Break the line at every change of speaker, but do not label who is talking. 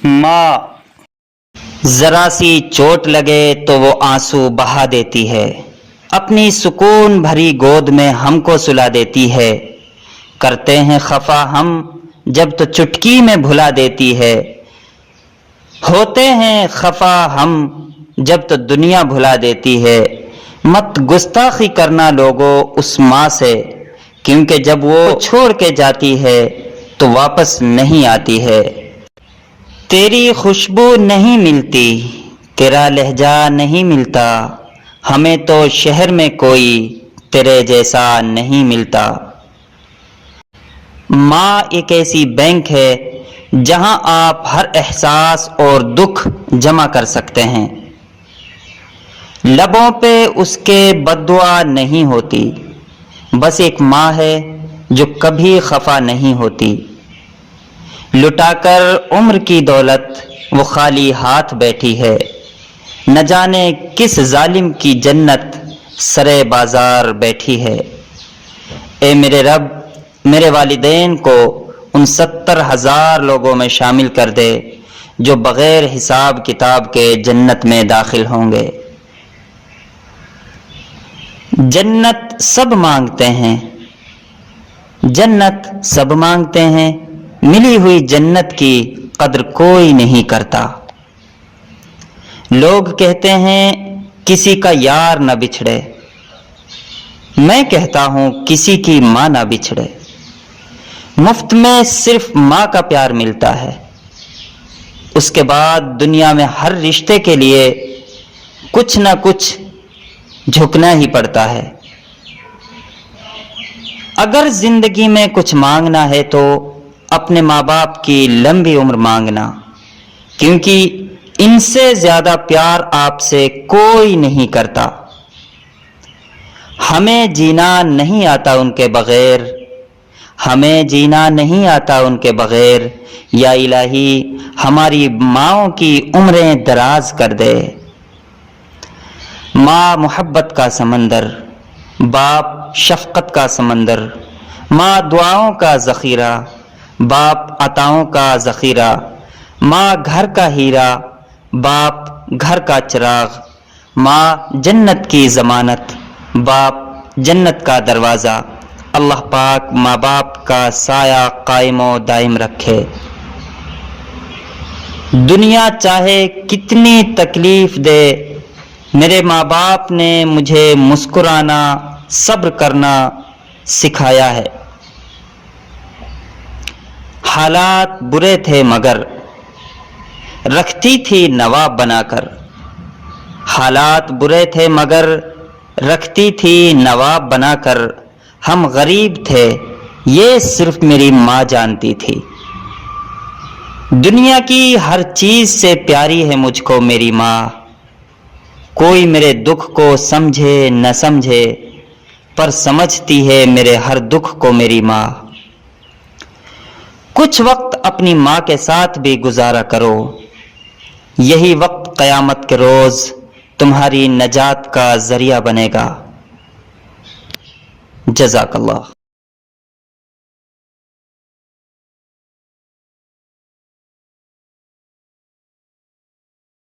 ماں ذرا سی چوٹ لگے تو وہ آنسو بہا دیتی ہے، اپنی سکون بھری گود میں ہم کو سلا دیتی ہے۔ کرتے ہیں خفا ہم جب تو چٹکی میں بھلا دیتی ہے، ہوتے ہیں خفا ہم جب تو دنیا بھلا دیتی ہے۔ مت گستاخی کرنا لوگوں اس ماں سے، کیونکہ جب وہ چھوڑ کے جاتی ہے تو واپس نہیں آتی ہے۔ تیری خوشبو نہیں ملتی، تیرا لہجہ نہیں ملتا، ہمیں تو شہر میں کوئی تیرے جیسا نہیں ملتا۔ ماں ایک ایسی بینک ہے جہاں آپ ہر احساس اور دکھ جمع کر سکتے ہیں۔ لبوں پہ اس کے بد دعا نہیں ہوتی، بس ایک ماں ہے جو کبھی خفا نہیں ہوتی۔ لٹا کر عمر کی دولت وہ خالی ہاتھ بیٹھی ہے، نہ جانے کس ظالم کی جنت سرے بازار بیٹھی ہے۔ اے میرے رب، میرے والدین کو ان 70,000 لوگوں میں شامل کر دے جو بغیر حساب کتاب کے جنت میں داخل ہوں گے۔ جنت سب مانگتے ہیں، جنت سب مانگتے ہیں، ملی ہوئی جنت کی قدر کوئی نہیں کرتا۔ لوگ کہتے ہیں کسی کا یار نہ بچھڑے، میں کہتا ہوں کسی کی ماں نہ بچھڑے۔ مفت میں صرف ماں کا پیار ملتا ہے، اس کے بعد دنیا میں ہر رشتے کے لیے کچھ نہ کچھ جھکنا ہی پڑتا ہے۔ اگر زندگی میں کچھ مانگنا ہے تو اپنے ماں باپ کی لمبی عمر مانگنا، کیونکہ ان سے زیادہ پیار آپ سے کوئی نہیں کرتا۔ ہمیں جینا نہیں آتا ان کے بغیر، ہمیں جینا نہیں آتا ان کے بغیر، یا الہی ہماری ماؤں کی عمریں دراز کر دے۔ ماں محبت کا سمندر، باپ شفقت کا سمندر، ماں دعاؤں کا ذخیرہ، باپ عطاؤں کا ذخیرہ، ماں گھر کا ہیرا، باپ گھر کا چراغ، ماں جنت کی ضمانت، باپ جنت کا دروازہ۔ اللہ پاک ماں باپ کا سایہ قائم و دائم رکھے۔ دنیا چاہے کتنی تکلیف دے، میرے ماں باپ نے مجھے مسکرانا، صبر کرنا سکھایا ہے۔ حالات برے تھے مگر رکھتی تھی نواب بنا کر، حالات برے تھے مگر رکھتی تھی نواب بنا کر۔ ہم غریب تھے یہ صرف میری ماں جانتی تھی۔ دنیا کی ہر چیز سے پیاری ہے مجھ کو میری ماں، کوئی میرے دکھ کو سمجھے نہ سمجھے پر سمجھتی ہے میرے ہر دکھ کو میری ماں۔ کچھ وقت اپنی ماں کے ساتھ بھی گزارا کرو، یہی وقت قیامت کے روز تمہاری نجات کا ذریعہ بنے گا۔ جزاک اللہ۔